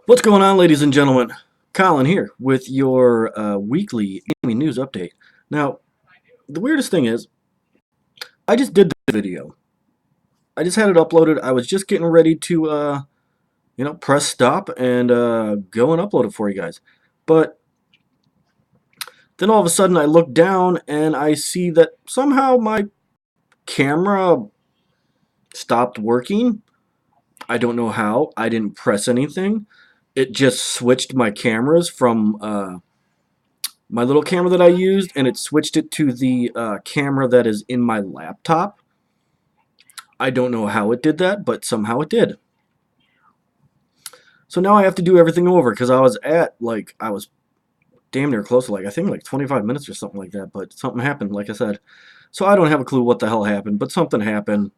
What's going on, ladies and gentlemen? Colin here with your weekly gaming news update. Now, the weirdest thing is, I just did the video. I just had it uploaded. I was just getting ready to, press stop and go and upload it for you guys. But then all of a sudden I look down and I see that somehow my camera stopped working. I don't know how. I didn't press anything. It just switched my cameras from my little camera that I used, and it switched it to the camera that is in my laptop. I don't know how it did that, but somehow it did. So now I have to do everything over because I was damn near close to I think like 25 minutes or something like that, but something happened, like I said. So I don't have a clue what the hell happened, but something happened.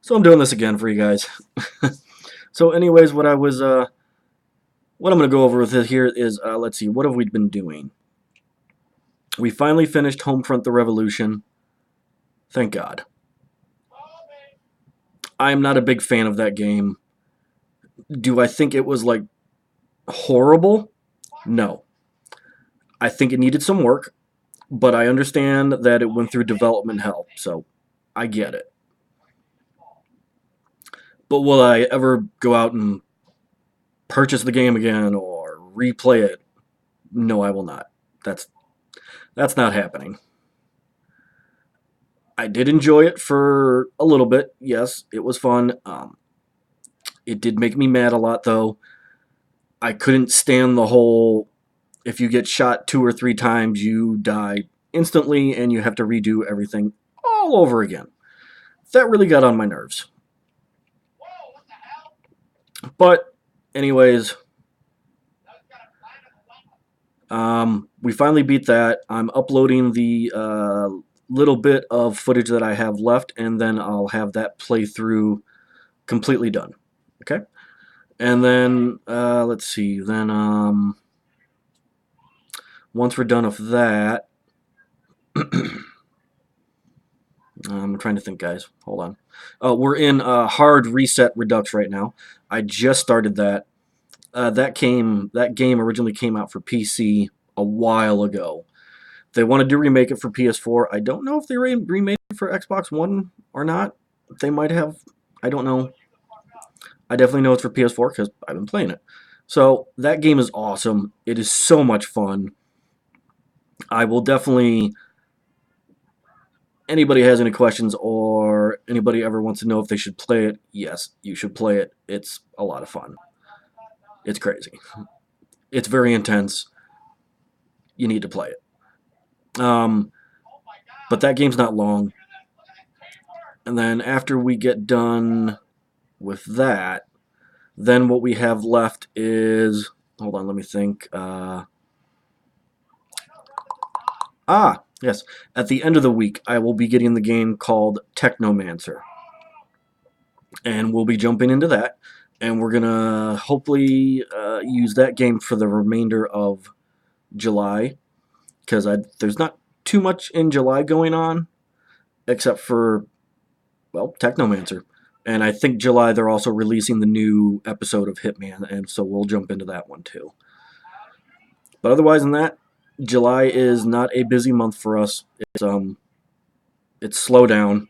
So I'm doing this again for you guys. So anyways, what I'm going to go over with it here is, let's see, what have we been doing? We finally finished Homefront: The Revolution. Thank God. I'm not a big fan of that game. Do I think it was, horrible? No. I think it needed some work, but I understand that it went through development hell, so I get it. But will I ever go out and purchase the game again or replay it? No, I will not. That's not happening. I did enjoy it for a little bit. Yes, it was fun. It did make me mad a lot, though. I couldn't stand the whole, if you get shot 2 or 3 times, you die instantly and you have to redo everything all over again. That really got on my nerves. But anyways, we finally beat that. I'm uploading the little bit of footage that I have left, and then I'll have that playthrough completely done. Okay? And then, let's see, then, once we're done with that, I'm trying to think, guys. Hold on. We're in Hard Reset Redux right now. I just started that. That game originally came out for PC a while ago. They wanted to remake it for PS4. I don't know if they remade it for Xbox One or not. They might have. I don't know. I definitely know it's for PS4 because I've been playing it. So that game is awesome. It is so much fun. I will definitely... Anybody has any questions or anybody ever wants to know if they should play it, yes, you should play it. It's a lot of fun. It's crazy. It's very intense. You need to play it. But that game's not long. And then after we get done with that, then what we have left is... Hold on, let me think. Yes. At the end of the week, I will be getting the game called Technomancer. And we'll be jumping into that. And we're going to hopefully use that game for the remainder of July. Because there's not too much in July going on. Except for, well, Technomancer. And I think July they're also releasing the new episode of Hitman. And so we'll jump into that one too. But otherwise than that, July is not a busy month for us. It's slow down.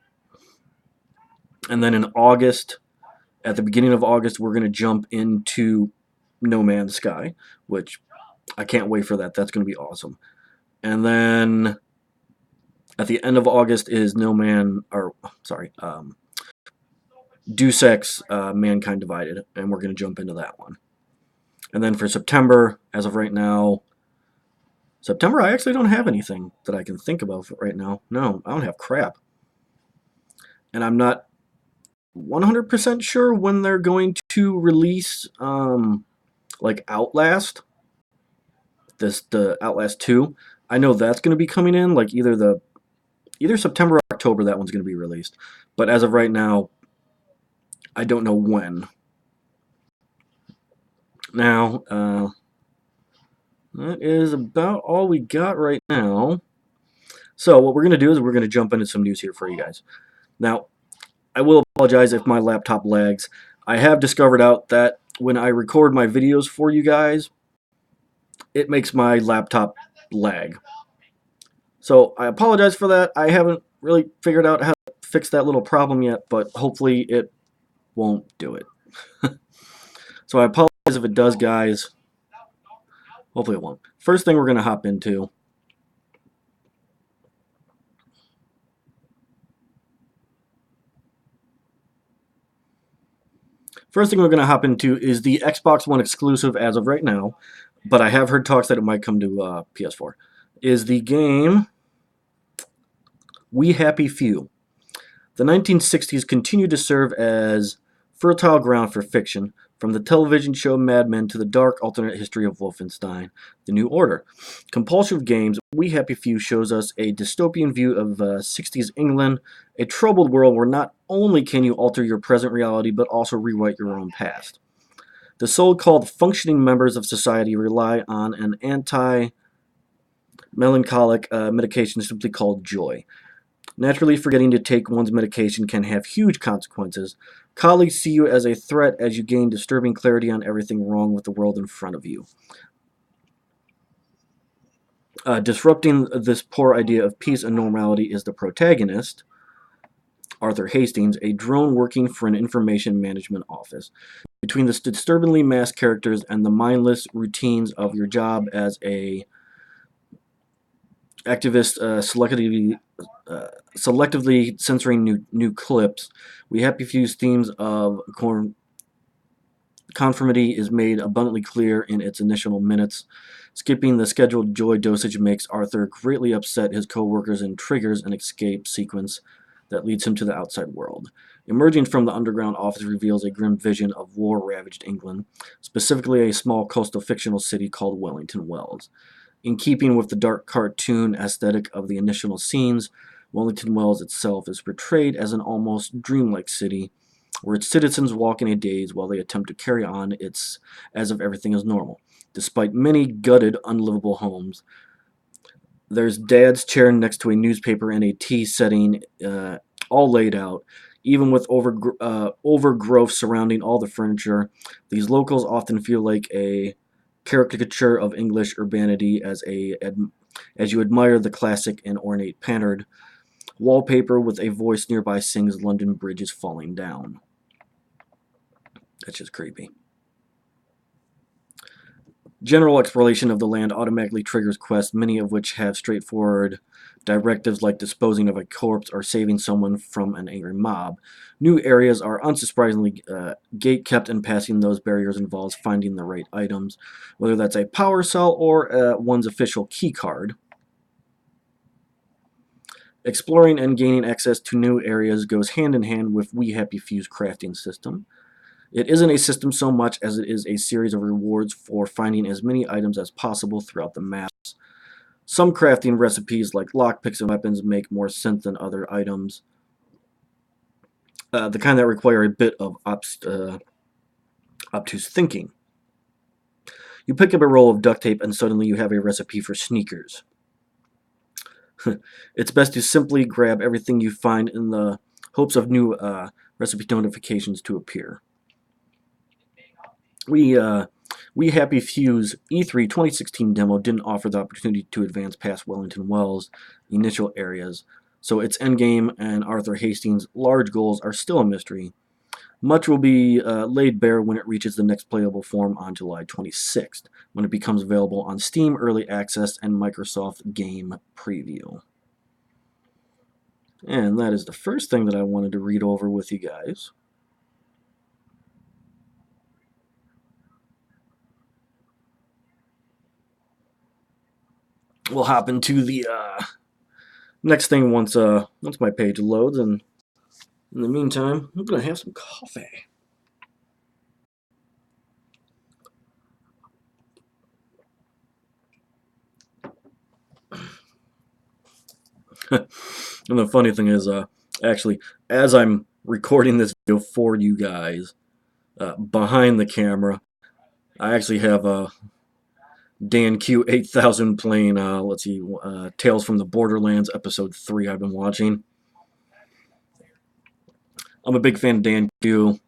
And then in August, at the beginning of August, we're going to jump into No Man's Sky, which I can't wait for that. That's going to be awesome. And then at the end of August is Deus Ex Mankind Divided, and we're going to jump into that one. And then for September, as of right now, September, I actually don't have anything that I can think about right now. No, I don't have crap. And I'm not 100% sure when they're going to release, Outlast. The Outlast 2. I know that's going to be coming in, either September or October that one's going to be released. But as of right now, I don't know when. Now, that is about all we got right now. So what we're going to do is we're going to jump into some news here for you guys. Now, I will apologize if my laptop lags. I have discovered out that when I record my videos for you guys, it makes my laptop lag. So I apologize for that. I haven't really figured out how to fix that little problem yet, but hopefully it won't do it. So I apologize if it does, guys. Hopefully it won't. First thing we're going to hop into is the Xbox One exclusive as of right now, but I have heard talks that it might come to PS4. Is the game We Happy Few. The 1960s continued to serve as fertile ground for fiction, from the television show Mad Men to the dark alternate history of Wolfenstein: The New Order. Compulsive Games' We Happy Few shows us a dystopian view of 60s England, a troubled world where not only can you alter your present reality, but also rewrite your own past. The so-called functioning members of society rely on an anti-melancholic medication simply called joy. Naturally, forgetting to take one's medication can have huge consequences. Colleagues see you as a threat as you gain disturbing clarity on everything wrong with the world in front of you. Disrupting this poor idea of peace and normality is the protagonist, Arthur Hastings, a drone working for an information management office. Between the disturbingly masked characters and the mindless routines of your job as a activist selectively censoring new clips, We Happy Few's themes of conformity is made abundantly clear in its initial minutes. Skipping the scheduled joy dosage makes Arthur greatly upset his co-workers and triggers an escape sequence that leads him to the outside world. Emerging from the underground office reveals a grim vision of war-ravaged England, specifically a small coastal fictional city called Wellington Wells. In keeping with the dark cartoon aesthetic of the initial scenes, Wellington Wells itself is portrayed as an almost dreamlike city, where its citizens walk in a daze while they attempt to carry on as if everything is normal. Despite many gutted, unlivable homes, there's Dad's chair next to a newspaper and a tea setting, all laid out. Even with overgrowth surrounding all the furniture, these locals often feel like a caricature of English urbanity as you admire the classic and ornate patterned wallpaper with a voice nearby sings London Bridge is falling down. That's just creepy. General exploration of the land automatically triggers quests, many of which have straightforward directives like disposing of a corpse or saving someone from an angry mob. New areas are unsurprisingly gate-kept, and passing those barriers involves finding the right items, whether that's a power cell or one's official key card. Exploring and gaining access to new areas goes hand in hand with We Happy Few's crafting system. It isn't a system so much as it is a series of rewards for finding as many items as possible throughout the maps. Some crafting recipes, like lockpicks and weapons, make more sense than other items, the kind that require a bit of obtuse thinking. You pick up a roll of duct tape and suddenly you have a recipe for sneakers. It's best to simply grab everything you find in the hopes of new recipe notifications to appear. We Happy Few's E3 2016 demo didn't offer the opportunity to advance past Wellington Wells' initial areas, so its endgame and Arthur Hastings' large goals are still a mystery. Much will be laid bare when it reaches the next playable form on July 26th, when it becomes available on Steam Early Access and Microsoft Game Preview. And that is the first thing that I wanted to read over with you guys. We'll hop into the next thing once my page loads, and in the meantime, I'm gonna have some coffee. And the funny thing is, actually, as I'm recording this video for you guys, behind the camera, I actually have a Dan Q 8000 playing, Tales from the Borderlands Episode 3 I've been watching. I'm a big fan of Dan Q.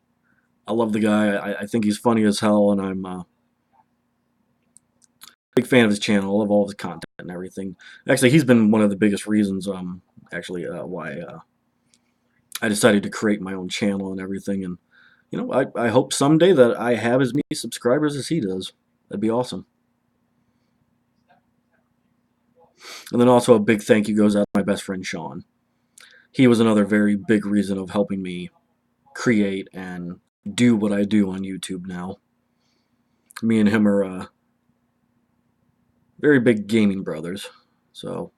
I love the guy. I think he's funny as hell, and I'm a big fan of his channel. I love all of his content and everything. Actually, he's been one of the biggest reasons, why I decided to create my own channel and everything. And I hope someday that I have as many subscribers as he does. That'd be awesome. And then also a big thank you goes out to my best friend Sean. He was another very big reason of helping me create and do what I do on YouTube now. Me and him are very big gaming brothers, so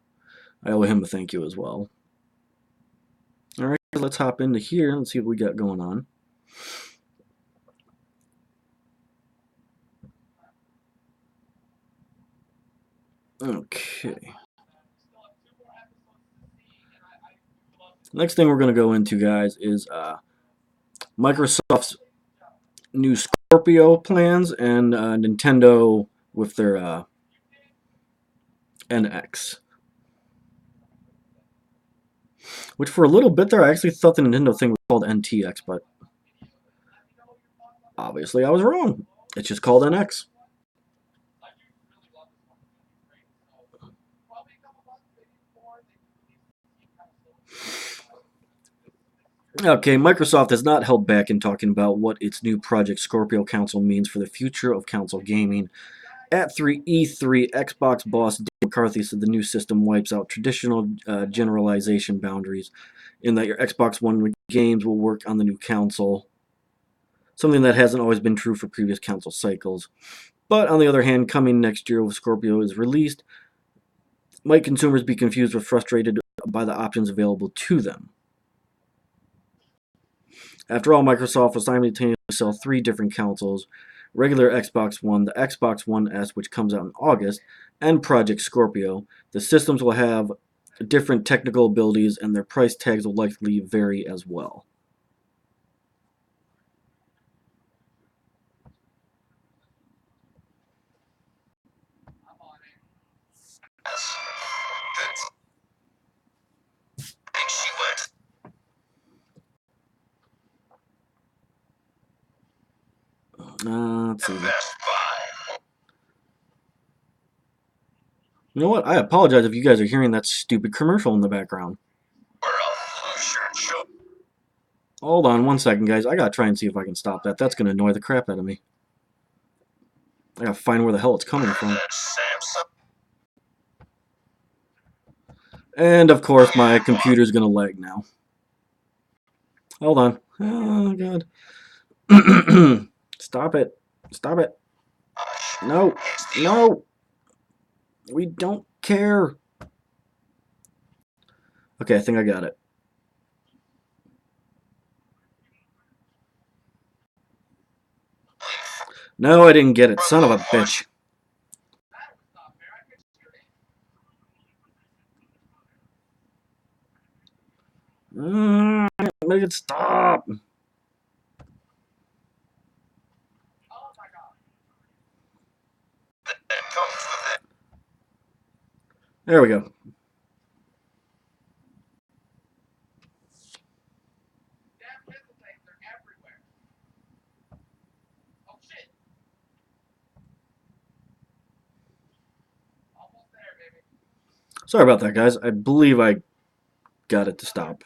I owe him a thank you as well. All right, let's hop into here and see what we got going on. Okay. Next thing we're going to go into, guys, is Microsoft's new Scorpio plans and Nintendo with their NX. Which for a little bit there, I actually thought the Nintendo thing was called NTX, but obviously I was wrong. It's just called NX. Okay, Microsoft has not held back in talking about what its new Project Scorpio console means for the future of console gaming. At E3, Xbox boss Dave McCarthy said the new system wipes out traditional generalization boundaries in that your Xbox One games will work on the new console, something that hasn't always been true for previous console cycles. But on the other hand, coming next year when Scorpio is released, might consumers be confused or frustrated by the options available to them? After all, Microsoft will simultaneously sell 3 different consoles: regular Xbox One, the Xbox One S, which comes out in August, and Project Scorpio. The systems will have different technical abilities, and their price tags will likely vary as well. Let's see. You know what? I apologize if you guys are hearing that stupid commercial in the background. Hold on one second, guys. I gotta try and see if I can stop that. That's gonna annoy the crap out of me. I gotta find where the hell it's coming from. And of course, my computer's gonna lag now. Hold on. Oh, God. Stop it. Stop it. No. No. We don't care. Okay, I think I got it. No, I didn't get it. Son of a bitch. Make it stop. There we go. Sorry about that, guys. I believe I got it to stop.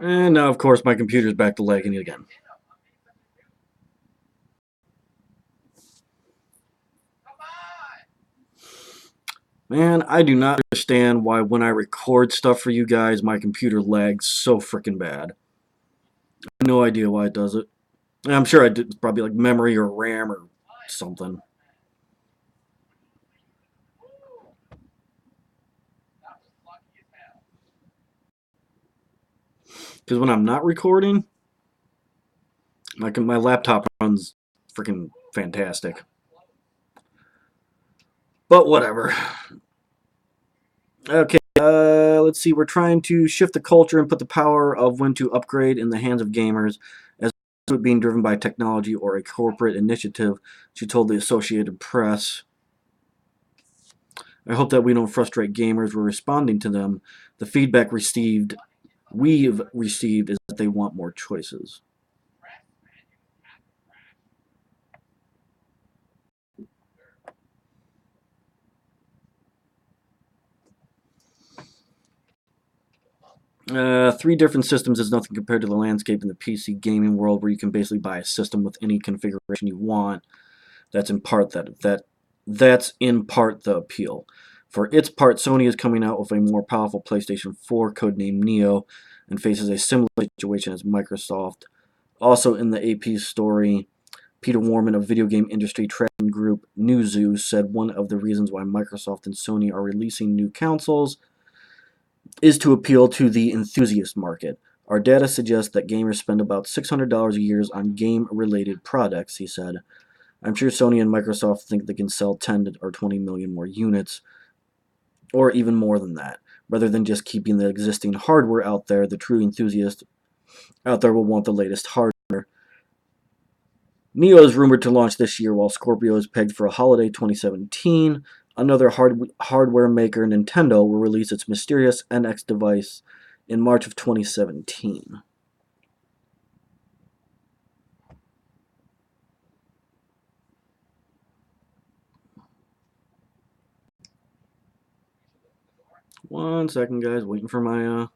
And now, of course, my computer's back to lagging again. Man, I do not understand why when I record stuff for you guys, my computer lags so freaking bad. I have no idea why it does it. And I'm sure it's probably like memory or RAM or something. Because when I'm not recording, my laptop runs freaking fantastic. But whatever. Okay, let's see. We're trying to shift the culture and put the power of when to upgrade in the hands of gamers, as opposed to it being driven by technology or a corporate initiative, she told the Associated Press. I hope that we don't frustrate gamers. We're responding to them. The feedback we've received is that they want more choices. 3 different systems is nothing compared to the landscape in the PC gaming world, where you can basically buy a system with any configuration you want. That's in part that's in part the appeal. For its part, Sony is coming out with a more powerful PlayStation 4, codenamed Neo, and faces a similar situation as Microsoft. Also in the AP story, Peter Warman of video game industry tracking group Newzoo said one of the reasons why Microsoft and Sony are releasing new consoles is to appeal to the enthusiast market. Our data suggests that gamers spend about $600 a year on game-related products, he said. I'm sure Sony and Microsoft think they can sell 10 or 20 million more units, or even more than that. Rather than just keeping the existing hardware out there, the true enthusiast out there will want the latest hardware. Neo is rumored to launch this year, while Scorpio is pegged for a holiday 2017. Another hardware maker, Nintendo, will release its mysterious NX device in March of 2017. One second, guys. Waiting for my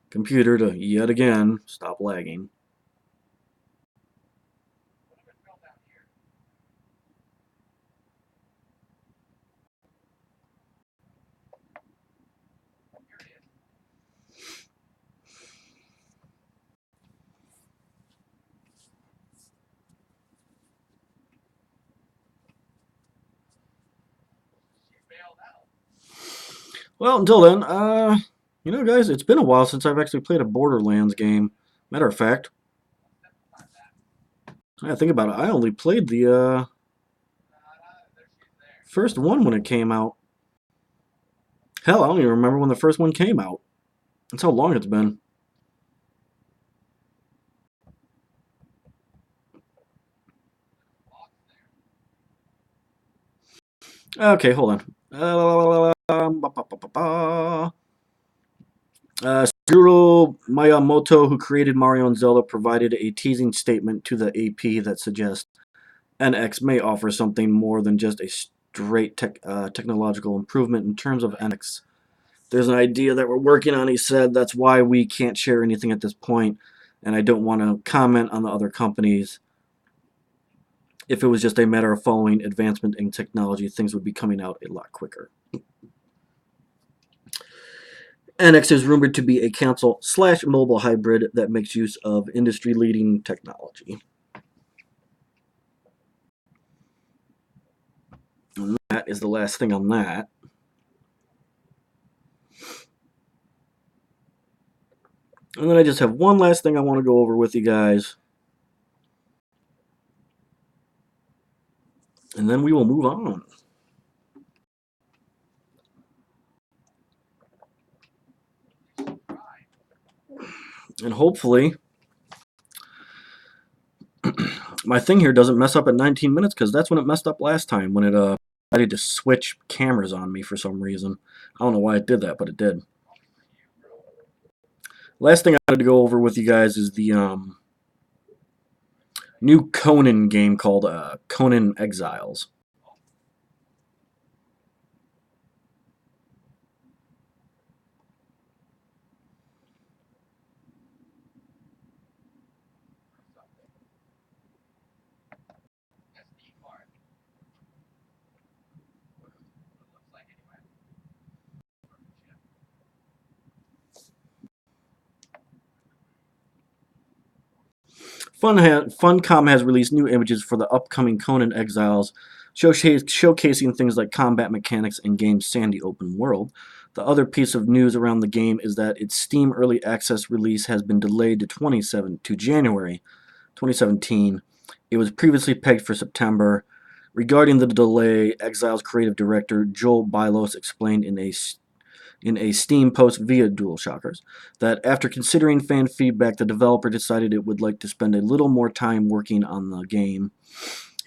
computer to yet again stop lagging. Well, until then, guys, it's been a while since I've actually played a Borderlands game. Matter of fact, I think about it, I only played the first one when it came out. Hell, I don't even remember when the first one came out. That's how long it's been. Okay, hold on. Shigeru Miyamoto, who created Mario and Zelda, provided a teasing statement to the AP that suggests NX may offer something more than just a straight technological improvement in terms of NX. There's an idea that we're working on, he said. That's why we can't share anything at this point, and I don't want to comment on the other companies. If it was just a matter of following advancement in technology, things would be coming out a lot quicker. NX is rumored to be a console/mobile hybrid that makes use of industry-leading technology. And that is the last thing on that. And then I just have one last thing I want to go over with you guys. And then we will move on. And hopefully my thing here doesn't mess up at 19 minutes, because that's when it messed up last time, when it decided to switch cameras on me for some reason. I don't know why it did that, but it did. Last thing I wanted to go over with you guys is the new Conan game called Conan Exiles. Funcom has released new images for the upcoming Conan Exiles, showcasing things like combat mechanics and game's sandy open world. The other piece of news around the game is that its Steam Early Access release has been delayed to January 2017. It was previously pegged for September. Regarding the delay, Exiles creative director Joel Bylos explained in a Steam post via DualShockers that after considering fan feedback, the developer decided it would like to spend a little more time working on the game.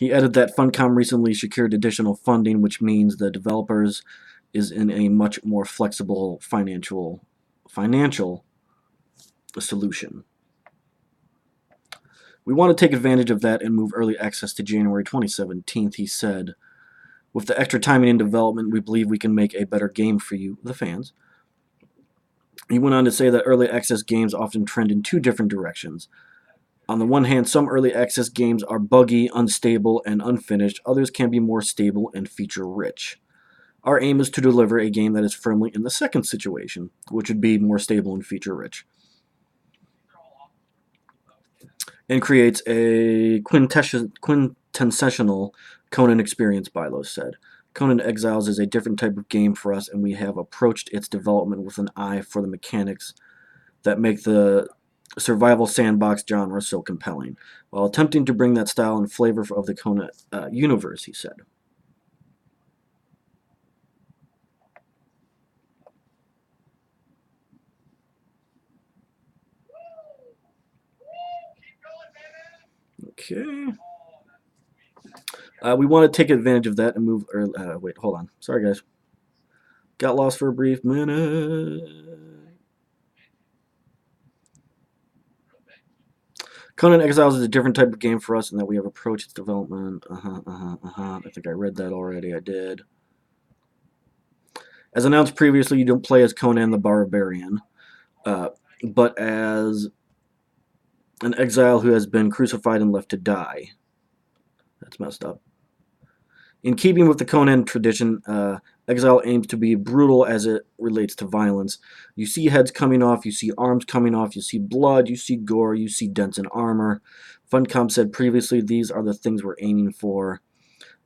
He added that Funcom recently secured additional funding, which means the developers is in a much more flexible financial solution. We want to take advantage of that and move early access to January 2017, he said. With the extra timing in development, we believe we can make a better game for you, the fans. He went on to say that early access games often trend in two different directions. On the one hand, some early access games are buggy, unstable, and unfinished. Others can be more stable and feature-rich. Our aim is to deliver a game that is firmly in the second situation, which would be more stable and feature-rich, and creates a quintessential Conan experience, Bilo said. Conan Exiles is a different type of game for us, and we have approached its development with an eye for the mechanics that make the survival sandbox genre so compelling, while attempting to bring that style and flavor of the Conan universe, he said. Okay. We want to take advantage of that and move. Wait, hold on. Sorry, guys. Got lost for a brief minute. Conan Exiles is a different type of game for us in that we have approached its development. I think I read that already. I did. As announced previously, you don't play as Conan the Barbarian, but as an exile who has been crucified and left to die. That's messed up. In keeping with the Conan tradition, Exile aims to be brutal as it relates to violence. You see heads coming off, you see arms coming off, you see blood, you see gore, you see dents in armor. Funcom said previously these are the things we're aiming for.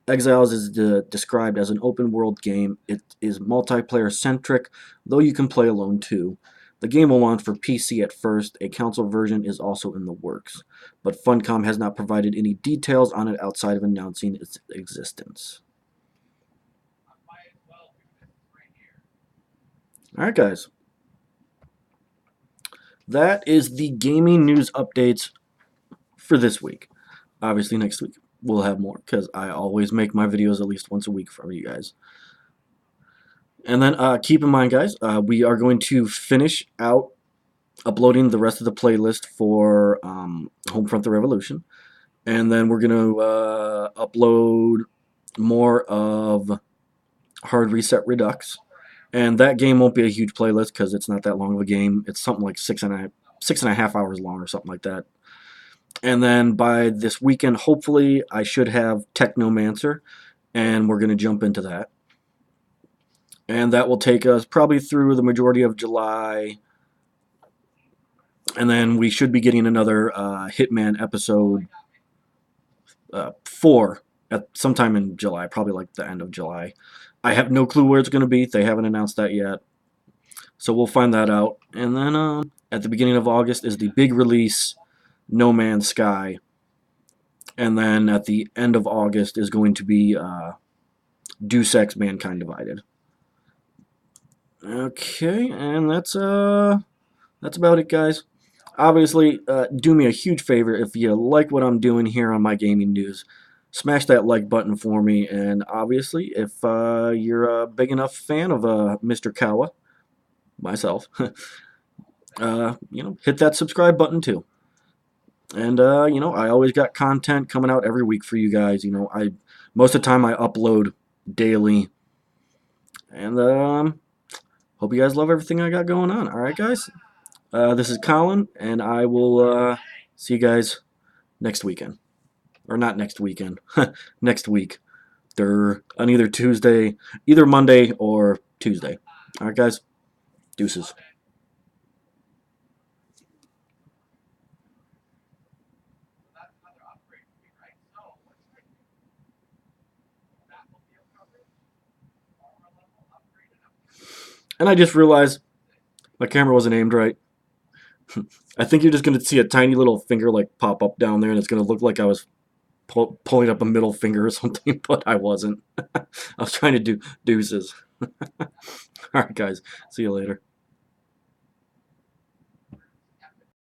Exiles is described as an open world game. It is multiplayer centric, though you can play alone too. The game will launch for PC at first. A console version is also in the works, but Funcom has not provided any details on it outside of announcing its existence. Alright, guys. That is the gaming news updates for this week. Obviously, next week we'll have more because I always make my videos at least once a week for you guys. And then keep in mind, guys, we are going to finish out uploading the rest of the playlist for Homefront the Revolution. And then we're going to upload more of Hard Reset Redux. And that game won't be a huge playlist because it's not that long of a game. It's something like six and a half hours long or something like that. And then by this weekend, hopefully, I should have Technomancer, and we're going to jump into that. And that will take us probably through the majority of July. And then we should be getting another Hitman episode 4 at sometime in July, probably like the end of July. I have no clue where it's going to be. They haven't announced that yet. So we'll find that out. And then at the beginning of August is the big release, No Man's Sky. And then at the end of August is going to be Deus Ex Mankind Divided. Okay, and that's about it, guys. Obviously, do me a huge favor if you like what I'm doing here on my gaming news. Smash that like button for me, and obviously, if you're a big enough fan of Mr. Kawa, myself, hit that subscribe button too. And I always got content coming out every week for you guys. Most of the time I upload daily, and hope you guys love everything I got going on. All right, guys. This is Colin, and I will see you guys next weekend. Or not next weekend. Next week. They're on either Monday or Tuesday. All right, guys. Deuces. And I just realized my camera wasn't aimed right. I think you're just going to see a tiny little finger like pop up down there, and it's going to look like I was pulling up a middle finger or something, but I wasn't. I was trying to do deuces. All right, guys. See you later.